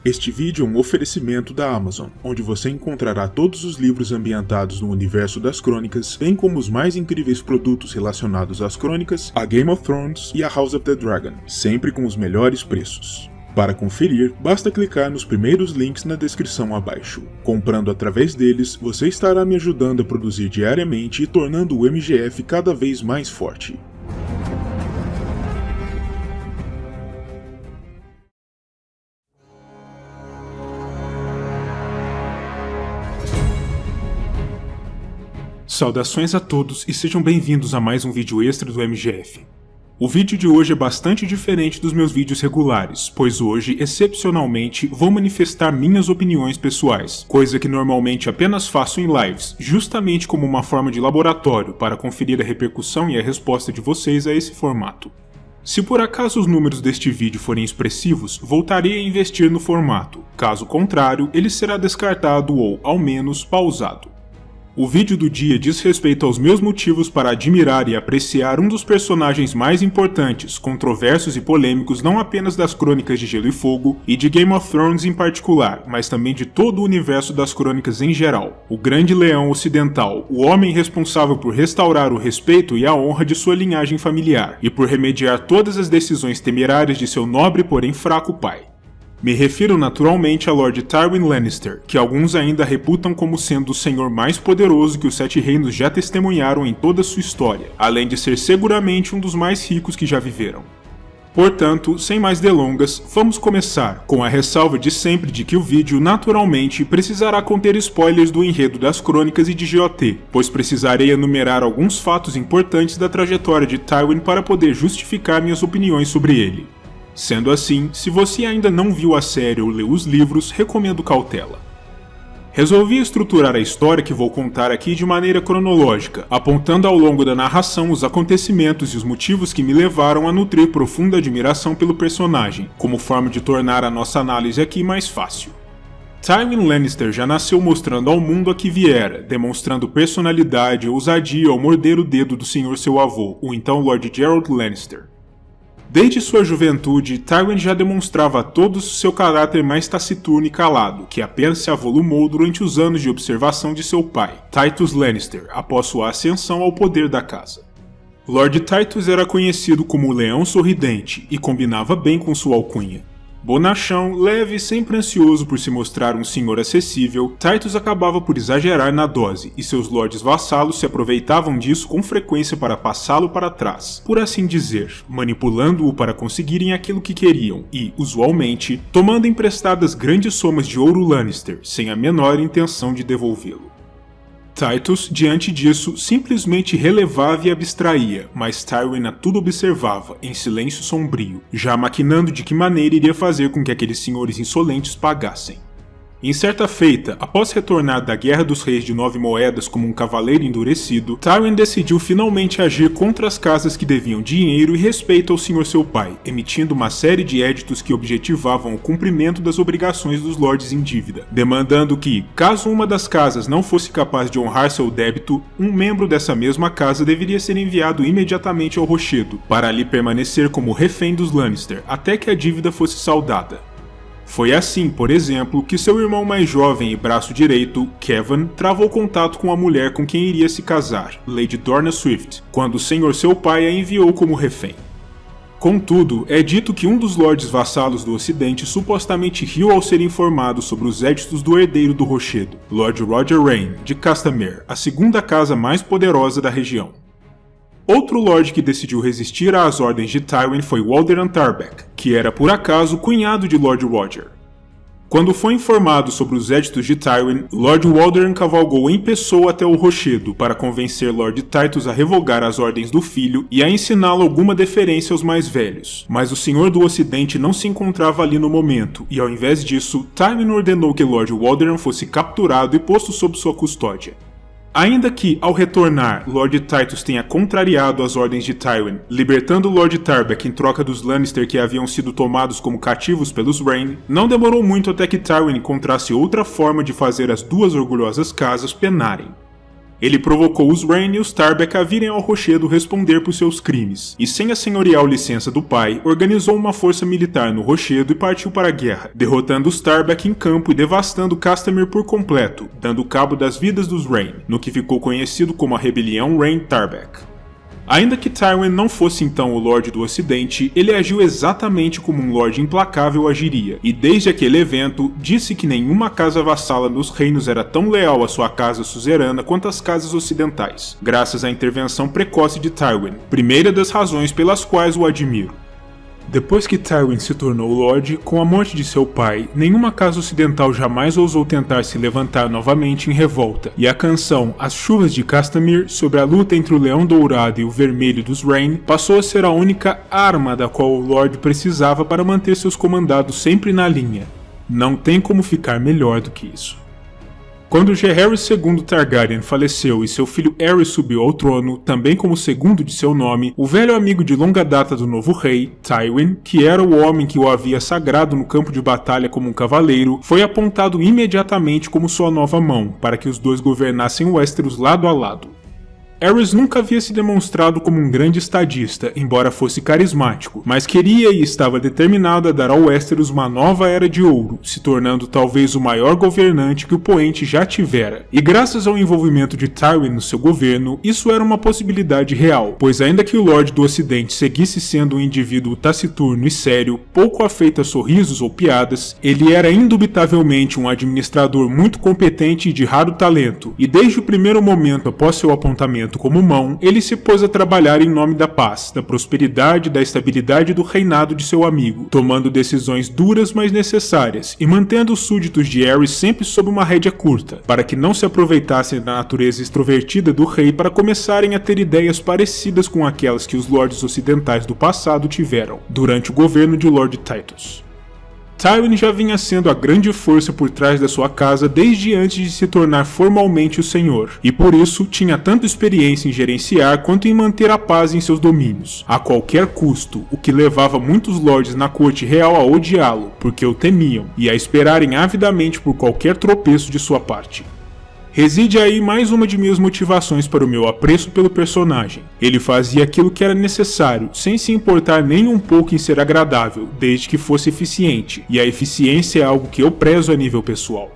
Este vídeo é um oferecimento da Amazon, onde você encontrará todos os livros ambientados no universo das crônicas, bem como os mais incríveis produtos relacionados às crônicas, a Game of Thrones e a House of the Dragon, sempre com os melhores preços. Para conferir, basta clicar nos primeiros links na descrição abaixo. Comprando através deles, você estará me ajudando a produzir diariamente e tornando o MGF cada vez mais forte. Saudações a todos e sejam bem-vindos a mais um vídeo extra do MGF. O vídeo de hoje é bastante diferente dos meus vídeos regulares, pois hoje, excepcionalmente, vou manifestar minhas opiniões pessoais, coisa que normalmente apenas faço em lives, justamente como uma forma de laboratório para conferir a repercussão e a resposta de vocês a esse formato. Se por acaso os números deste vídeo forem expressivos, voltarei a investir no formato, caso contrário, ele será descartado ou, ao menos, pausado. O vídeo do dia diz respeito aos meus motivos para admirar e apreciar um dos personagens mais importantes, controversos e polêmicos não apenas das Crônicas de Gelo e Fogo e de Game of Thrones em particular, mas também de todo o universo das crônicas em geral. O Grande Leão Ocidental, o homem responsável por restaurar o respeito e a honra de sua linhagem familiar, e por remediar todas as decisões temerárias de seu nobre porém fraco pai. Me refiro naturalmente a Lord Tywin Lannister, que alguns ainda reputam como sendo o senhor mais poderoso que os Sete Reinos já testemunharam em toda sua história, além de ser seguramente um dos mais ricos que já viveram. Portanto, sem mais delongas, vamos começar, com a ressalva de sempre de que o vídeo, naturalmente, precisará conter spoilers do enredo das crônicas e de GOT, pois precisarei enumerar alguns fatos importantes da trajetória de Tywin para poder justificar minhas opiniões sobre ele. Sendo assim, se você ainda não viu a série ou leu os livros, recomendo cautela. Resolvi estruturar a história que vou contar aqui de maneira cronológica, apontando ao longo da narração os acontecimentos e os motivos que me levaram a nutrir profunda admiração pelo personagem, como forma de tornar a nossa análise aqui mais fácil. Tywin Lannister já nasceu mostrando ao mundo a que viera, demonstrando personalidade e ousadia ao morder o dedo do senhor seu avô, o então Lord Gerald Lannister. Desde sua juventude, Tywin já demonstrava a todos seu caráter mais taciturno e calado, que apenas se avolumou durante os anos de observação de seu pai, Tytus Lannister, após sua ascensão ao poder da casa. Lord Tytus era conhecido como o Leão Sorridente e combinava bem com sua alcunha. Bonachão, leve e sempre ansioso por se mostrar um senhor acessível, Tytus acabava por exagerar na dose, e seus lordes vassalos se aproveitavam disso com frequência para passá-lo para trás, por assim dizer, manipulando-o para conseguirem aquilo que queriam e, usualmente, tomando emprestadas grandes somas de ouro Lannister, sem a menor intenção de devolvê-lo. Tytus, diante disso, simplesmente relevava e abstraía, mas Tywin a tudo observava, em silêncio sombrio, já maquinando de que maneira iria fazer com que aqueles senhores insolentes pagassem. Em certa feita, após retornar da Guerra dos Reis de 9 Moedas como um cavaleiro endurecido, Tywin decidiu finalmente agir contra as casas que deviam dinheiro e respeito ao senhor seu pai, emitindo uma série de éditos que objetivavam o cumprimento das obrigações dos lordes em dívida, demandando que, caso uma das casas não fosse capaz de honrar seu débito, um membro dessa mesma casa deveria ser enviado imediatamente ao rochedo, para ali permanecer como refém dos Lannister, até que a dívida fosse saldada. Foi assim, por exemplo, que seu irmão mais jovem e braço direito, Kevan, travou contato com a mulher com quem iria se casar, Lady Dorna Swift, quando o senhor seu pai a enviou como refém. Contudo, é dito que um dos lordes vassalos do Ocidente supostamente riu ao ser informado sobre os éditos do herdeiro do rochedo, Lord Roger Rayne, de Castamere, a segunda casa mais poderosa da região. Outro lorde que decidiu resistir às ordens de Tywin foi Walder Antarbeck, que era por acaso cunhado de Lord Roger. Quando foi informado sobre os éditos de Tywin, Lord Walder cavalgou em pessoa até o rochedo para convencer Lord Tytus a revogar as ordens do filho e a ensiná-lo alguma deferência aos mais velhos. Mas o Senhor do Ocidente não se encontrava ali no momento, e ao invés disso, Tywin ordenou que Lord Walder fosse capturado e posto sob sua custódia. Ainda que, ao retornar, Lord Tytus tenha contrariado as ordens de Tywin, libertando Lord Tarbeck em troca dos Lannister que haviam sido tomados como cativos pelos Rayne, não demorou muito até que Tywin encontrasse outra forma de fazer as duas orgulhosas casas penarem. Ele provocou os Rain e os Tarbeck a virem ao rochedo responder por seus crimes, e sem a senhorial licença do pai, organizou uma força militar no rochedo e partiu para a guerra, derrotando os Tarbeck em campo e devastando Castamere por completo, dando cabo das vidas dos Rain, no que ficou conhecido como a Rebelião Rain-Tarbeck. Ainda que Tywin não fosse então o Lorde do Ocidente, ele agiu exatamente como um Lorde implacável agiria, e desde aquele evento, disse que nenhuma casa vassala nos reinos era tão leal à sua casa suzerana quanto as casas ocidentais, graças à intervenção precoce de Tywin, primeira das razões pelas quais o admiro. Depois que Tywin se tornou Lorde, com a morte de seu pai, nenhuma casa ocidental jamais ousou tentar se levantar novamente em revolta, e a canção As Chuvas de Castamere, sobre a luta entre o Leão Dourado e o Vermelho dos Rain, passou a ser a única arma da qual o Lorde precisava para manter seus comandados sempre na linha. Não tem como ficar melhor do que isso. Quando Jaehaerys II Targaryen faleceu e seu filho Aerys subiu ao trono, também como segundo de seu nome, o velho amigo de longa data do novo rei, Tywin, que era o homem que o havia sagrado no campo de batalha como um cavaleiro, foi apontado imediatamente como sua nova mão, para que os dois governassem Westeros lado a lado. Aerys nunca havia se demonstrado como um grande estadista, embora fosse carismático, mas queria e estava determinado a dar ao Westeros uma nova era de ouro, se tornando talvez o maior governante que o poente já tivera. E graças ao envolvimento de Tywin no seu governo, isso era uma possibilidade real, pois ainda que o Lorde do Ocidente seguisse sendo um indivíduo taciturno e sério, pouco afeito a sorrisos ou piadas, ele era indubitavelmente um administrador muito competente e de raro talento, e desde o primeiro momento após seu apontamento como mão, ele se pôs a trabalhar em nome da paz, da prosperidade e da estabilidade do reinado de seu amigo, tomando decisões duras mas necessárias e mantendo os súditos de Aerys sempre sob uma rédea curta, para que não se aproveitassem da natureza extrovertida do rei para começarem a ter ideias parecidas com aquelas que os lordes ocidentais do passado tiveram, durante o governo de Lord Tytos. Tywin já vinha sendo a grande força por trás da sua casa desde antes de se tornar formalmente o senhor, e por isso tinha tanto experiência em gerenciar quanto em manter a paz em seus domínios, a qualquer custo, o que levava muitos lordes na corte real a odiá-lo, porque o temiam, e a esperarem avidamente por qualquer tropeço de sua parte. Reside aí mais uma de minhas motivações para o meu apreço pelo personagem. Ele fazia aquilo que era necessário, sem se importar nem um pouco em ser agradável, desde que fosse eficiente, e a eficiência é algo que eu prezo a nível pessoal.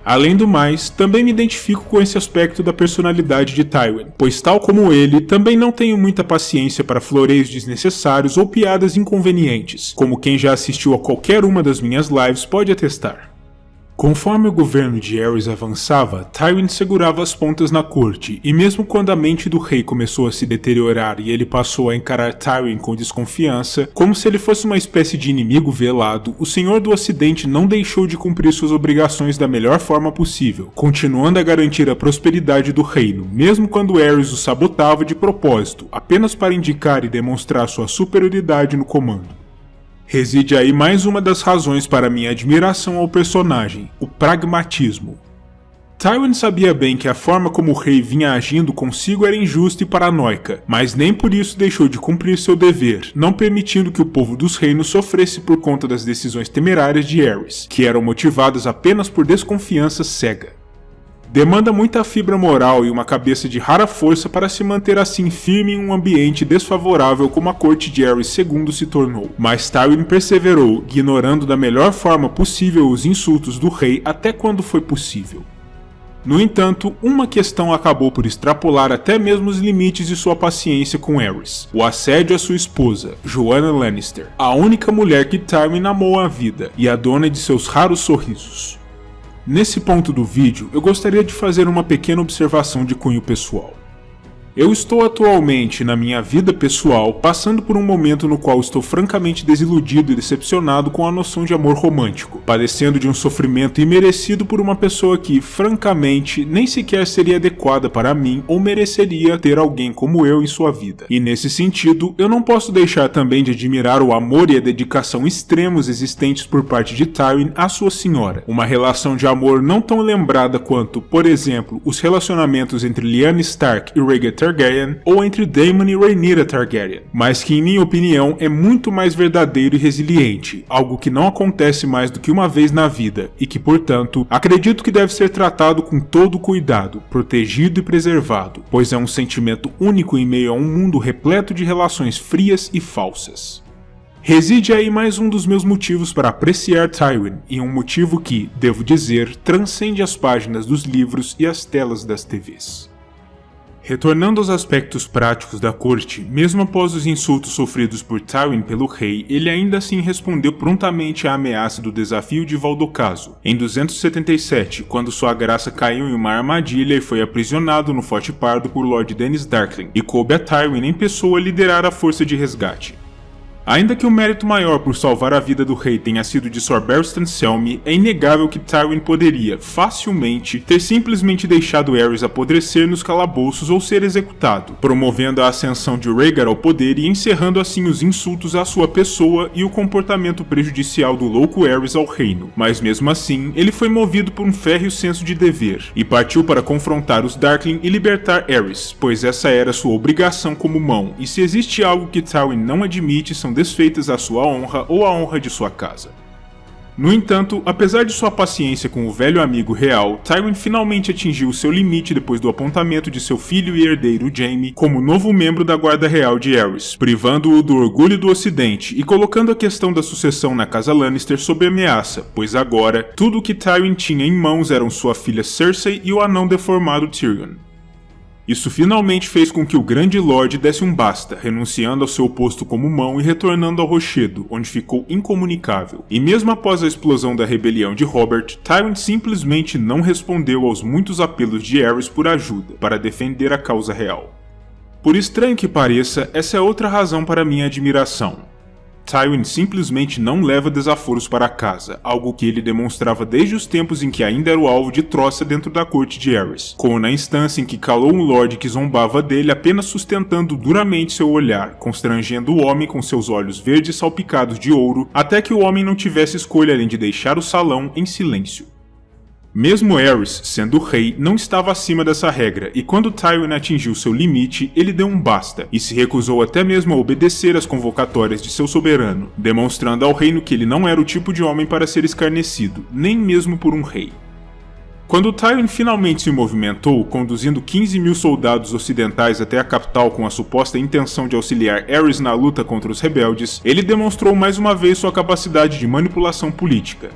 Além do mais, também me identifico com esse aspecto da personalidade de Tywin, pois tal como ele, também não tenho muita paciência para floreios desnecessários ou piadas inconvenientes, como quem já assistiu a qualquer uma das minhas lives pode atestar. Conforme o governo de Aerys avançava, Tywin segurava as pontas na corte, e mesmo quando a mente do rei começou a se deteriorar e ele passou a encarar Tywin com desconfiança, como se ele fosse uma espécie de inimigo velado, o Senhor do Ocidente não deixou de cumprir suas obrigações da melhor forma possível, continuando a garantir a prosperidade do reino, mesmo quando Aerys o sabotava de propósito, apenas para indicar e demonstrar sua superioridade no comando. Reside aí mais uma das razões para minha admiração ao personagem, o pragmatismo. Tywin sabia bem que a forma como o rei vinha agindo consigo era injusta e paranoica, mas nem por isso deixou de cumprir seu dever, não permitindo que o povo dos reinos sofresse por conta das decisões temerárias de Aerys, que eram motivadas apenas por desconfiança cega. Demanda muita fibra moral e uma cabeça de rara força para se manter assim firme em um ambiente desfavorável como a corte de Aerys II se tornou, mas Tywin perseverou, ignorando da melhor forma possível os insultos do rei até quando foi possível. No entanto, uma questão acabou por extrapolar até mesmo os limites de sua paciência com Aerys: o assédio à sua esposa, Joanna Lannister, a única mulher que Tywin amou à vida e a dona de seus raros sorrisos. Nesse ponto do vídeo, eu gostaria de fazer uma pequena observação de cunho pessoal. Eu estou atualmente, na minha vida pessoal, passando por um momento no qual estou francamente desiludido e decepcionado com a noção de amor romântico, padecendo de um sofrimento imerecido por uma pessoa que, francamente, nem sequer seria adequada para mim ou mereceria ter alguém como eu em sua vida. E nesse sentido, eu não posso deixar também de admirar o amor e a dedicação extremos existentes por parte de Tywin à sua senhora, uma relação de amor não tão lembrada quanto, por exemplo, os relacionamentos entre Lyanna Stark e Rhaegar Targaryen ou entre Daemon e Rhaenyra Targaryen, mas que em minha opinião é muito mais verdadeiro e resiliente, algo que não acontece mais do que uma vez na vida e que, portanto, acredito que deve ser tratado com todo cuidado, protegido e preservado, pois é um sentimento único em meio a um mundo repleto de relações frias e falsas. Reside aí mais um dos meus motivos para apreciar Tywin, e um motivo que, devo dizer, transcende as páginas dos livros e as telas das TVs. Retornando aos aspectos práticos da corte, mesmo após os insultos sofridos por Tywin pelo rei, ele ainda assim respondeu prontamente à ameaça do desafio de Valdocaso, em 277, quando sua graça caiu em uma armadilha e foi aprisionado no Forte Pardo por Lord Denys Darkling, e coube a Tywin em pessoa liderar a força de resgate. Ainda que o mérito maior por salvar a vida do rei tenha sido de Sir Barristan Selmy, é inegável que Tywin poderia, facilmente, ter simplesmente deixado Aerys apodrecer nos calabouços ou ser executado, promovendo a ascensão de Rhaegar ao poder e encerrando assim os insultos à sua pessoa e o comportamento prejudicial do louco Aerys ao reino. Mas mesmo assim, ele foi movido por um férreo senso de dever, e partiu para confrontar os Darkling e libertar Aerys, pois essa era sua obrigação como mão, e se existe algo que Tywin não admite são desfeitas a sua honra ou a honra de sua casa. No entanto, apesar de sua paciência com o velho amigo real, Tywin finalmente atingiu seu limite depois do apontamento de seu filho e herdeiro Jaime como novo membro da Guarda Real de Aerys, privando-o do orgulho do Ocidente e colocando a questão da sucessão na casa Lannister sob ameaça, pois agora, tudo o que Tywin tinha em mãos eram sua filha Cersei e o anão deformado Tyrion. Isso finalmente fez com que o Grande Lorde desse um basta, renunciando ao seu posto como mão e retornando ao rochedo, onde ficou incomunicável. E mesmo após a explosão da rebelião de Robert, Tywin simplesmente não respondeu aos muitos apelos de Aerys por ajuda, para defender a causa real. Por estranho que pareça, essa é outra razão para minha admiração. Tywin simplesmente não leva desaforos para casa, algo que ele demonstrava desde os tempos em que ainda era o alvo de troça dentro da corte de Aerys, como na instância em que calou um lorde que zombava dele apenas sustentando duramente seu olhar, constrangendo o homem com seus olhos verdes salpicados de ouro, até que o homem não tivesse escolha além de deixar o salão em silêncio. Mesmo Aerys, sendo rei, não estava acima dessa regra, e quando Tywin atingiu seu limite, ele deu um basta, e se recusou até mesmo a obedecer às convocatórias de seu soberano, demonstrando ao reino que ele não era o tipo de homem para ser escarnecido, nem mesmo por um rei. Quando Tywin finalmente se movimentou, conduzindo 15 mil soldados ocidentais até a capital com a suposta intenção de auxiliar Aerys na luta contra os rebeldes, ele demonstrou mais uma vez sua capacidade de manipulação política.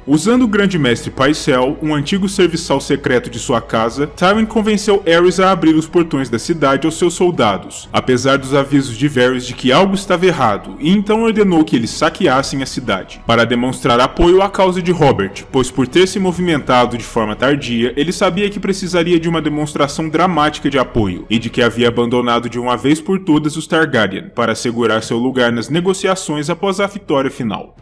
Usando o grande mestre Pycelle, um antigo serviçal secreto de sua casa, Tywin convenceu Aerys a abrir os portões da cidade aos seus soldados, apesar dos avisos de Varys de que algo estava errado, e então ordenou que eles saqueassem a cidade, para demonstrar apoio à causa de Robert, pois por ter se movimentado de forma tardia, ele sabia que precisaria de uma demonstração dramática de apoio, e de que havia abandonado de uma vez por todas os Targaryen, para assegurar seu lugar nas negociações após a vitória final.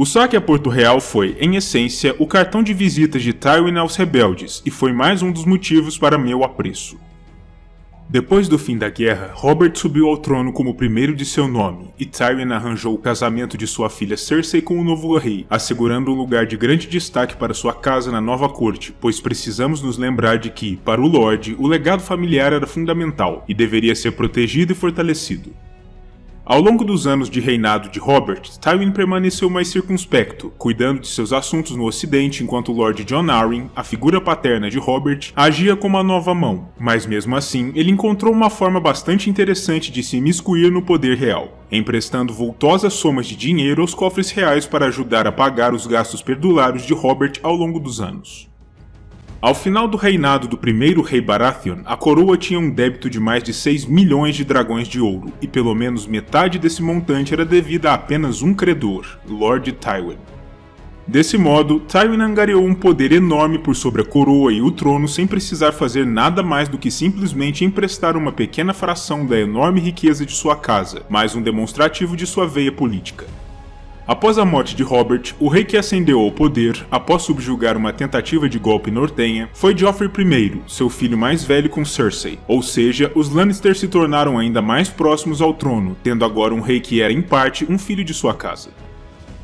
O saque a Porto Real foi, em essência, o cartão de visitas de Tywin aos rebeldes, e foi mais um dos motivos para meu apreço. Depois do fim da guerra, Robert subiu ao trono como o primeiro de seu nome, e Tywin arranjou o casamento de sua filha Cersei com o novo rei, assegurando um lugar de grande destaque para sua casa na nova corte, pois precisamos nos lembrar de que, para o Lorde, o legado familiar era fundamental, e deveria ser protegido e fortalecido. Ao longo dos anos de reinado de Robert, Tywin permaneceu mais circunspecto, cuidando de seus assuntos no ocidente enquanto o Lord Jon Arryn, a figura paterna de Robert, agia como a nova mão, mas mesmo assim ele encontrou uma forma bastante interessante de se imiscuir no poder real, emprestando vultosas somas de dinheiro aos cofres reais para ajudar a pagar os gastos perdulários de Robert ao longo dos anos. Ao final do reinado do primeiro rei Baratheon, a coroa tinha um débito de mais de 6 milhões de dragões de ouro, e pelo menos metade desse montante era devida a apenas um credor, Lord Tywin. Desse modo, Tywin angariou um poder enorme por sobre a coroa e o trono sem precisar fazer nada mais do que simplesmente emprestar uma pequena fração da enorme riqueza de sua casa, mais um demonstrativo de sua veia política. Após a morte de Robert, o rei que ascendeu ao poder, após subjugar uma tentativa de golpe nortenha, foi Joffrey I, seu filho mais velho com Cersei, ou seja, os Lannister se tornaram ainda mais próximos ao trono, tendo agora um rei que era em parte um filho de sua casa.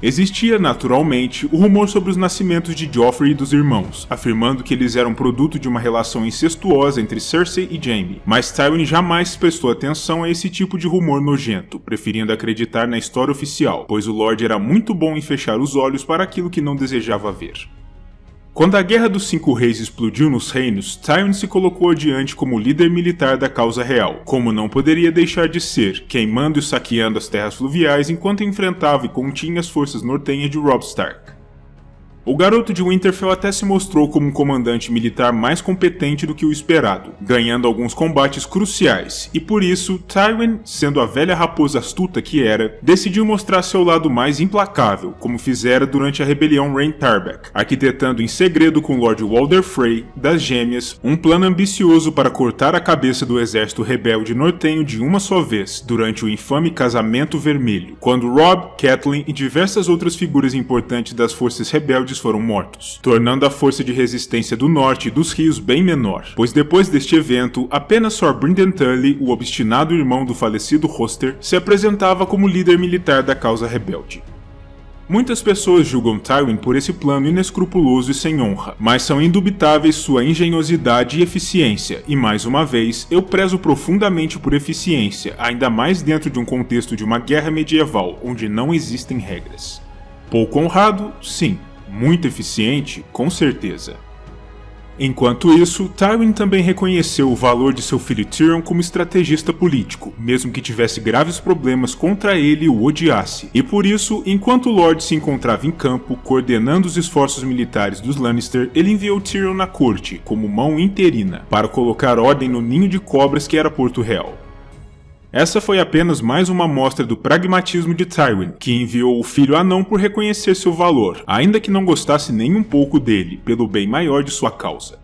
Existia, naturalmente, o rumor sobre os nascimentos de Joffrey e dos irmãos, afirmando que eles eram produto de uma relação incestuosa entre Cersei e Jaime, mas Tywin jamais prestou atenção a esse tipo de rumor nojento, preferindo acreditar na história oficial, pois o Lorde era muito bom em fechar os olhos para aquilo que não desejava ver. Quando a Guerra dos Cinco Reis explodiu nos reinos, Tywin se colocou adiante como líder militar da causa real, como não poderia deixar de ser, queimando e saqueando as terras fluviais enquanto enfrentava e continha as forças nortenhas de Robb Stark. O garoto de Winterfell até se mostrou como um comandante militar mais competente do que o esperado, ganhando alguns combates cruciais, e por isso, Tywin, sendo a velha raposa astuta que era, decidiu mostrar seu lado mais implacável, como fizera durante a rebelião Rain Tarbeck, arquitetando em segredo com Lord Walder Frey, das Gêmeas, um plano ambicioso para cortar a cabeça do exército rebelde nortenho de uma só vez, durante o infame Casamento Vermelho, quando Robb, Catelyn e diversas outras figuras importantes das forças rebeldes foram mortos, tornando a força de resistência do norte e dos rios bem menor, pois depois deste evento, apenas Sir Brynden Tully, o obstinado irmão do falecido Hoster, se apresentava como líder militar da causa rebelde. Muitas pessoas julgam Tywin por esse plano inescrupuloso e sem honra, mas são indubitáveis sua engenhosidade e eficiência, e mais uma vez, eu prezo profundamente por eficiência, ainda mais dentro de um contexto de uma guerra medieval, onde não existem regras. Pouco honrado, sim. Muito eficiente, com certeza. Enquanto isso, Tywin também reconheceu o valor de seu filho Tyrion como estrategista político, mesmo que tivesse graves problemas contra ele e o odiasse, e por isso, enquanto o Lorde se encontrava em campo, coordenando os esforços militares dos Lannister, ele enviou Tyrion na corte, como mão interina, para colocar ordem no ninho de cobras que era Porto Real. Essa foi apenas mais uma amostra do pragmatismo de Tywin, que enviou o filho anão por reconhecer seu valor, ainda que não gostasse nem um pouco dele, pelo bem maior de sua causa.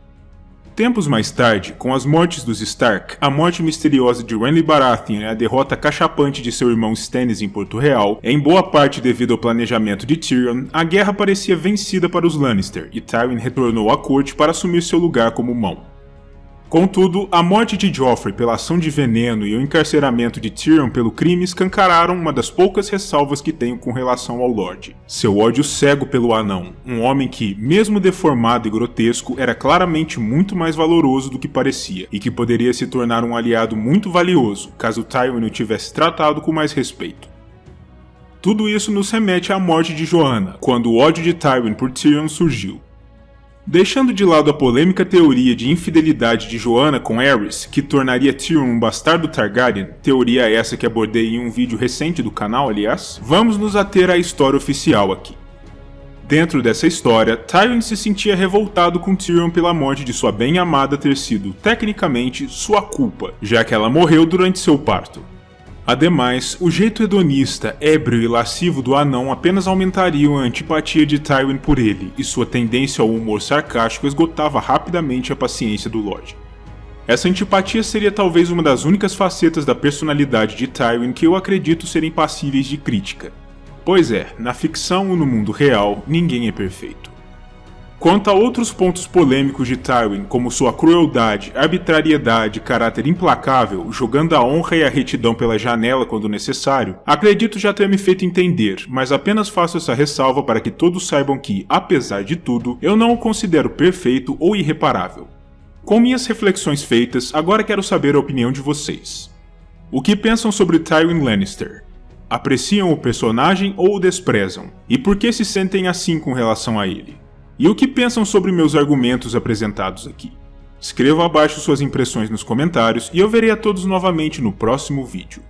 Tempos mais tarde, com as mortes dos Stark, a morte misteriosa de Renly Baratheon e a derrota cachapante de seu irmão Stannis em Porto Real, em boa parte devido ao planejamento de Tyrion, a guerra parecia vencida para os Lannister, e Tywin retornou à corte para assumir seu lugar como mão. Contudo, a morte de Joffrey pela ação de veneno e o encarceramento de Tyrion pelo crime escancararam uma das poucas ressalvas que tenho com relação ao Lorde. Seu ódio cego pelo anão, um homem que, mesmo deformado e grotesco, era claramente muito mais valoroso do que parecia, e que poderia se tornar um aliado muito valioso, caso Tywin o tivesse tratado com mais respeito. Tudo isso nos remete à morte de Joanna, quando o ódio de Tywin por Tyrion surgiu. Deixando de lado a polêmica teoria de infidelidade de Joanna com Aerys, que tornaria Tyrion um bastardo Targaryen, teoria essa que abordei em um vídeo recente do canal, aliás, vamos nos ater à história oficial aqui. Dentro dessa história, Tywin se sentia revoltado com Tyrion pela morte de sua bem-amada ter sido, tecnicamente, sua culpa, já que ela morreu durante seu parto. Ademais, o jeito hedonista, ébrio e lascivo do anão apenas aumentariam a antipatia de Tywin por ele, e sua tendência ao humor sarcástico esgotava rapidamente a paciência do Lorde. Essa antipatia seria talvez uma das únicas facetas da personalidade de Tywin que eu acredito serem passíveis de crítica. Pois é, na ficção ou no mundo real, ninguém é perfeito. Quanto a outros pontos polêmicos de Tywin, como sua crueldade, arbitrariedade e caráter implacável, jogando a honra e a retidão pela janela quando necessário, acredito já ter me feito entender, mas apenas faço essa ressalva para que todos saibam que, apesar de tudo, eu não o considero perfeito ou irreparável. Com minhas reflexões feitas, agora quero saber a opinião de vocês. O que pensam sobre Tywin Lannister? Apreciam o personagem ou o desprezam? E por que se sentem assim com relação a ele? E o que pensam sobre meus argumentos apresentados aqui? Escrevam abaixo suas impressões nos comentários e eu verei a todos novamente no próximo vídeo.